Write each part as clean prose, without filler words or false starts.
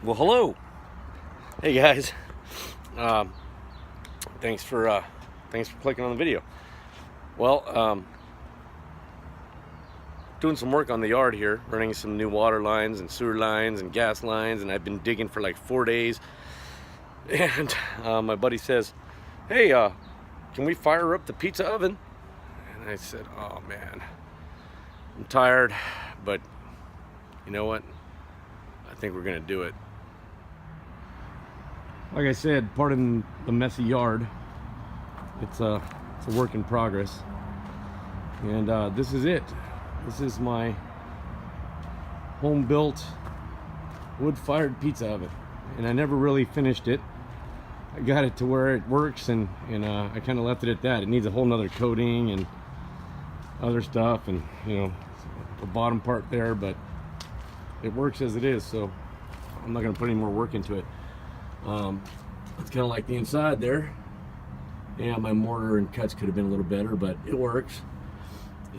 Well, hello. Hey guys. Um, thanks for clicking on the video. Well, doing some work on the yard here, running some new water lines and sewer lines and gas lines, and I've been digging for like 4 days. And my buddy says, "Hey, can we fire up the pizza oven?" And I said, "Oh man, I'm tired, but you know what? I think we're gonna do it." Like I said, pardon the messy yard. It's a work in progress, and this is it. This is my home-built wood-fired pizza oven, and I never really finished it. I got it to where it works, and I kind of left it at that. It needs a whole nother coating and other stuff, and the bottom part there, but it works as it is, so I'm not going to put any more work into it. It's kind of like the inside there. Yeah, my mortar and cuts could have been a little better, but it works.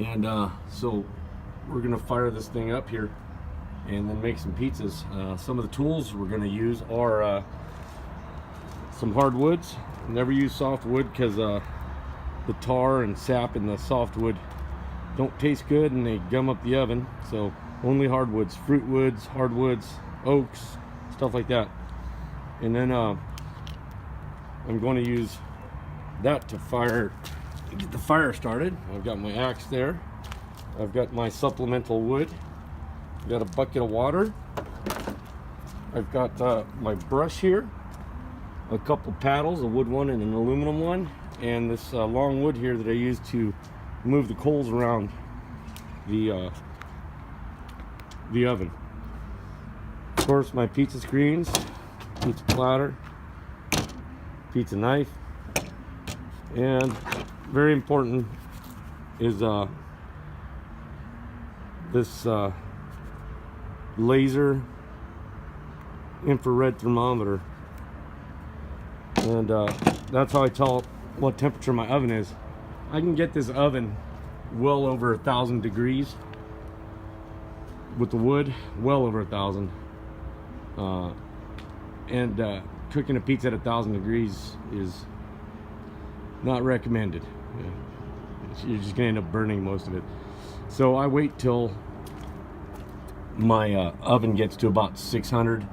And so we're gonna fire this thing up here and then make some pizzas. Some of the tools we're gonna use are some hardwoods. Never use softwood because the tar and sap in the softwood don't taste good and they gum up the oven. So only hardwoods, fruit woods, hardwoods, oaks, stuff like that. And then I'm going to use that to get the fire started. I've got my axe there. I've got my supplemental wood. I've got a bucket of water. I've got my brush here, a couple paddles, a wood one and an aluminum one, and this long wood here that I use to move the coals around the oven. Of course, my pizza screens, pizza platter, pizza knife, and very important is this laser infrared thermometer, and that's how I tell what temperature my oven is. I can get this oven well over 1,000 degrees with the wood, well over 1,000. And cooking a pizza at 1,000 degrees is not recommended. You're just gonna end up burning most of it. So I wait till my oven gets to about 600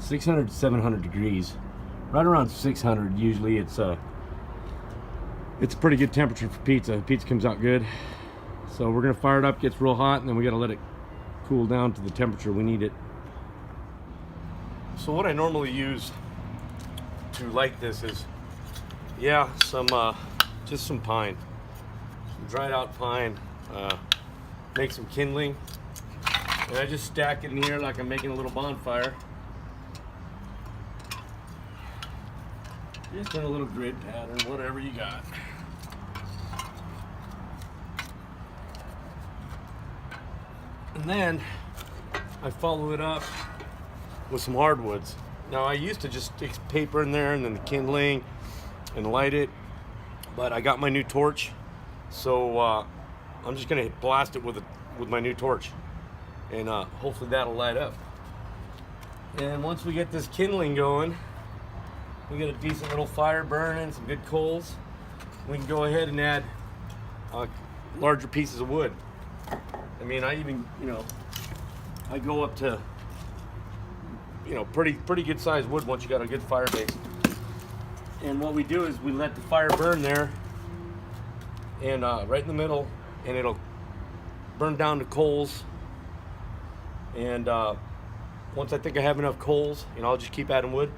to 700 degrees. Right around 600 usually it's a pretty good temperature for pizza. Pizza comes out good. So we're gonna fire it up, gets real hot, and then we gotta let it cool down to the temperature we need it. So what I normally use to light this is, just some pine, some dried out pine. Make some kindling, and I just stack it in here like I'm making a little bonfire. Just in a little grid pattern, whatever you got. And then I follow it up with some hardwoods. Now I used to just stick paper in there and then the kindling and light it, but I got my new torch, so I'm just gonna blast it with my new torch, and hopefully that'll light up. And once we get this kindling going, we get a decent little fire burning, some good coals, we can go ahead and add larger pieces of wood. I mean, I even, I go up to pretty good sized wood once you got a good fire base. And what we do is we let the fire burn there, and right in the middle, and it'll burn down to coals. And once I think I have enough coals, I'll just keep adding wood.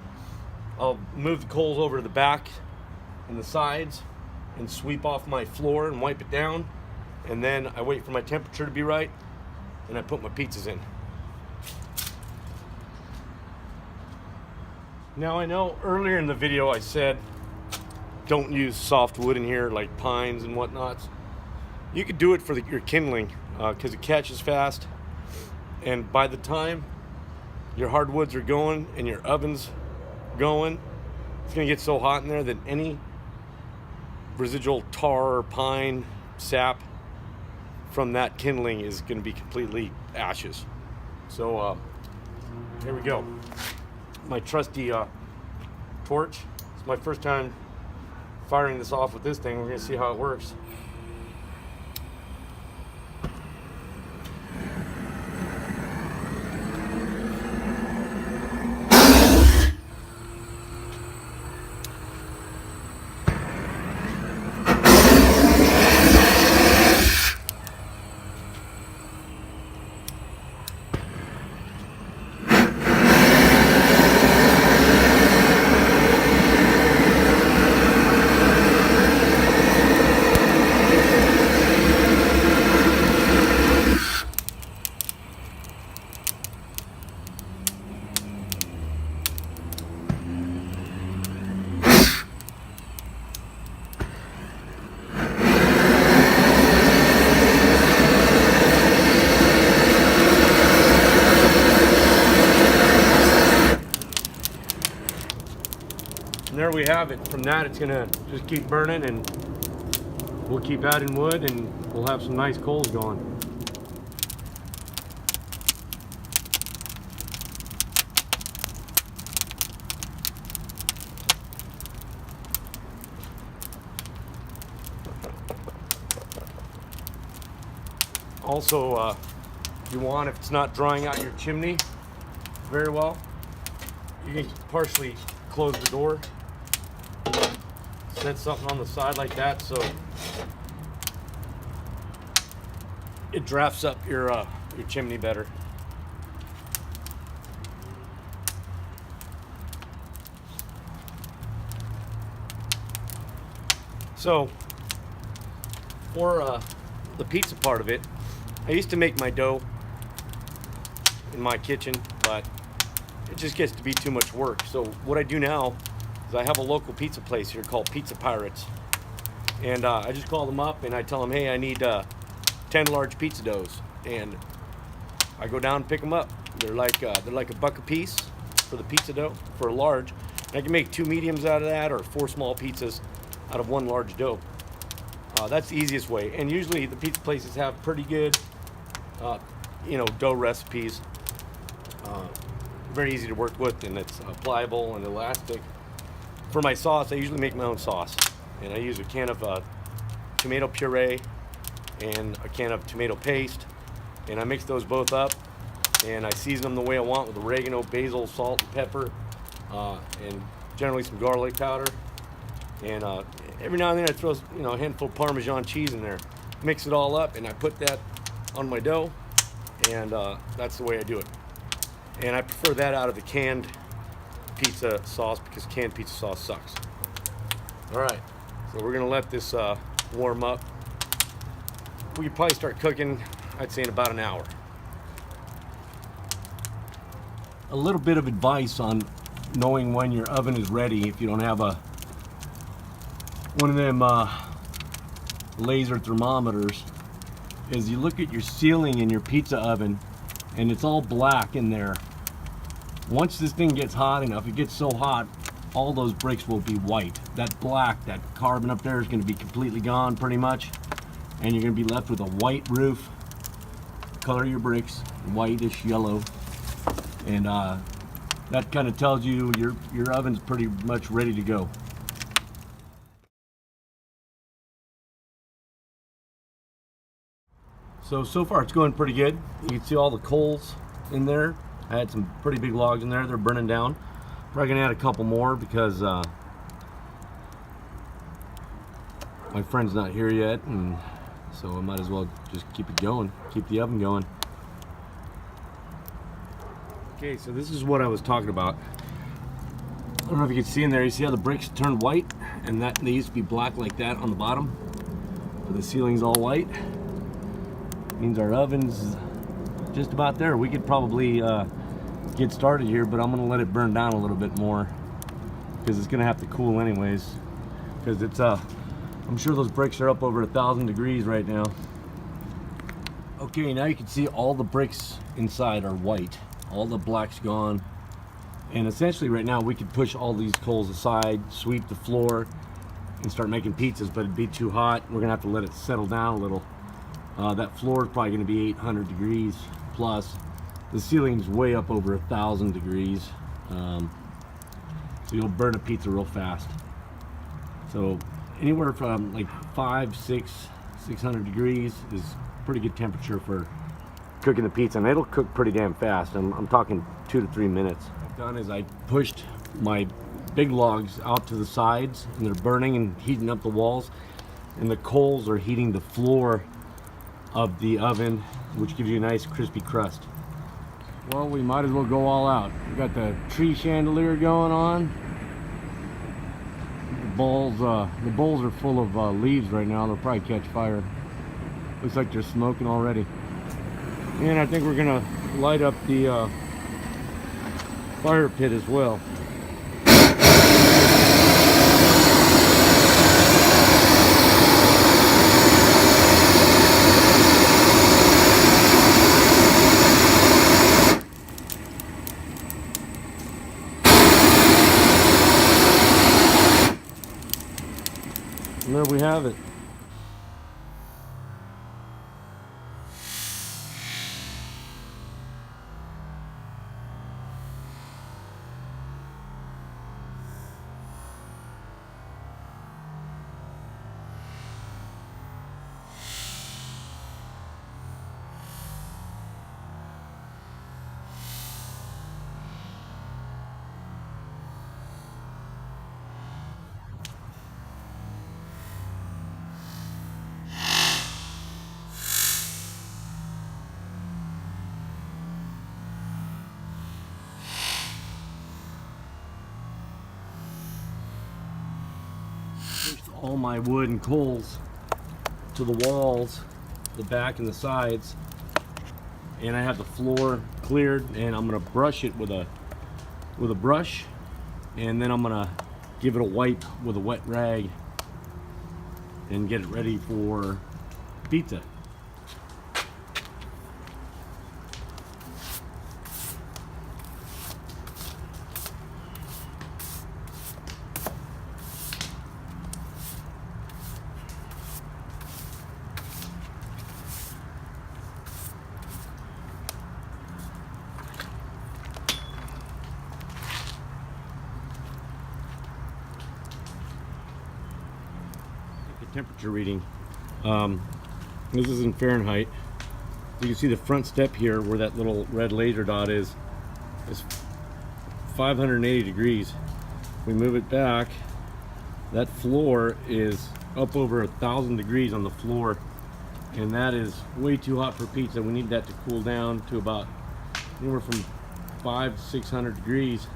I'll move the coals over to the back and the sides and sweep off my floor and wipe it down, and then I wait for my temperature to be right, and I put my pizzas in. Now I know earlier in the video I said don't use soft wood in here like pines and whatnots. You could do it for your kindling because it catches fast, and by the time your hardwoods are going and your oven's going, it's gonna get so hot in there that any residual tar or pine sap from that kindling is gonna be completely ashes. So here we go. my trusty torch. It's my first time firing this off with this thing. We're gonna see how it works. And there we have it. From that, it's gonna just keep burning, and we'll keep adding wood, and we'll have some nice coals going. Also, if you want, if it's not drying out your chimney very well, you can partially close the door, set something on the side like that, so it drafts up your chimney better. So for the pizza part of it, I used to make my dough in my kitchen, but it just gets to be too much work. So what I do now is I have a local pizza place here called Pizza Pirates, and I just call them up and I tell them, hey, I need 10 large pizza doughs, and I go down and pick them up. They're like a buck a piece for the pizza dough for a large, and I can make 2 mediums out of that, or 4 small pizzas out of 1 large dough. That's the easiest way, and usually the pizza places have pretty good dough recipes. Very easy to work with, and it's pliable and elastic. For my sauce, I usually make my own sauce, and I use a can of tomato puree and a can of tomato paste, and I mix those both up, and I season them the way I want with oregano, basil, salt, and pepper, and generally some garlic powder, and every now and then I throw a handful of Parmesan cheese in there, mix it all up, and I put that on my dough, and that's the way I do it. And I prefer that out of the canned pizza sauce, because canned pizza sauce sucks. All right, so we're gonna let this warm up. We could probably start cooking, I'd say, in about an hour. A little bit of advice on knowing when your oven is ready, if you don't have one of them laser thermometers, is you look at your ceiling in your pizza oven, and it's all black in there. Once this thing gets hot enough, it gets so hot, all those bricks will be white. That black, that carbon up there is going to be completely gone pretty much, and you're going to be left with a white roof. Color your bricks whitish yellow, and that kind of tells you your oven's pretty much ready to go. So far it's going pretty good. You can see all the coals in there. I had some pretty big logs in there. They're burning down. Probably gonna add a couple more because my friend's not here yet, and so I might as well just keep it going, keep the oven going. Okay, so this is what I was talking about. I don't know if you can see in there, you see how the bricks turned white, and that they used to be black like that on the bottom, but the ceiling's all white. Means our oven's just about there. We could probably get started here, but I'm gonna let it burn down a little bit more because it's gonna have to cool anyways, because it's I'm sure those bricks are up over 1,000 degrees right now. Okay, now you can see all the bricks inside are white, all the black's gone, and essentially right now we could push all these coals aside, sweep the floor, and start making pizzas, but it'd be too hot. We're gonna have to let it settle down a little. That floor is probably going to be 800 degrees plus. The ceiling's way up over 1,000 degrees. So you'll burn a pizza real fast. So anywhere from like 600 degrees is pretty good temperature for cooking the pizza, and it'll cook pretty damn fast. I'm talking 2 to 3 minutes. What I've done is I pushed my big logs out to the sides, and they're burning and heating up the walls, and the coals are heating the floor of the oven, which gives you a nice crispy crust. Well, we might as well go all out. We got the tree chandelier going on. The bowls are full of leaves right now. They'll probably catch fire. Looks like they're smoking already. And I think we're gonna light up the fire pit as well. And there we have it. All my wood and coals to the walls, the back and the sides, and I have the floor cleared, and I'm gonna brush it with a brush, and then I'm gonna give it a wipe with a wet rag and get it ready for pizza. Temperature reading. This is in Fahrenheit. You can see the front step here where that little red laser dot is 580 degrees. We move it back, that floor is up over 1,000 degrees on the floor, and that is way too hot for pizza. We need that to cool down to about anywhere from 500 to 600 degrees,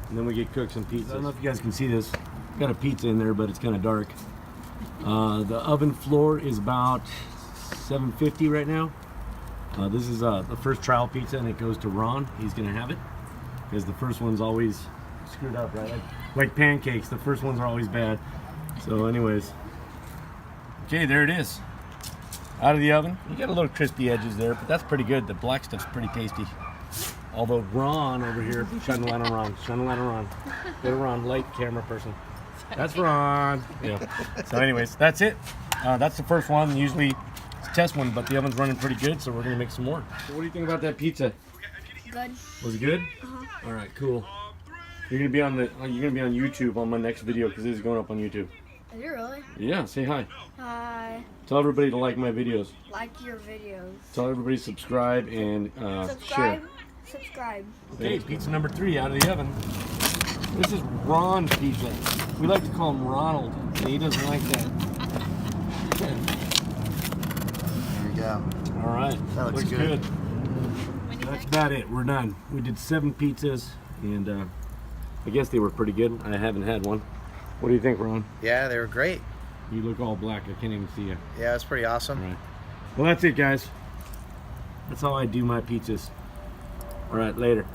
and then we get cooked some pizza. I don't know if you guys can see this. Got a pizza in there, but it's kind of dark. The oven floor is about 750 right now. This is the first trial pizza, and it goes to Ron. He's gonna have it because the first one's always screwed up, right? Like pancakes, the first ones are always bad. So anyways, okay, there it is, out of the oven. You got a little crispy edges there, but that's pretty good. The black stuff's pretty tasty. Although Ron over here, shine the light on Ron, shine the light on Ron. Go to Ron, light camera person. That's Ron. Yeah. So anyways, that's it. That's the first one. Usually it's a test one, but the oven's running pretty good, so we're gonna make some more. So what do you think about that pizza? Good. Was it good? Uh-huh. All right, cool. You're gonna be on YouTube on my next video because this is going up on YouTube. Is it really? Yeah. Say hi. Hi. Tell everybody to like my videos. Like your videos. Tell everybody to subscribe and Subscribe. share. Subscribe. Okay, pizza number 3 out of the oven. This is Ron's pizza. We like to call him Ronald, and he doesn't like that. There you go. All right, That looks good. That's about it. We're done. We did 7 pizzas, and I guess they were pretty good. I haven't had one. What do you think, Ron? Yeah, they were great. You look all black. I can't even see you. Yeah, it's pretty awesome. All right. Well, that's it, guys. That's how I do my pizzas. All right, later.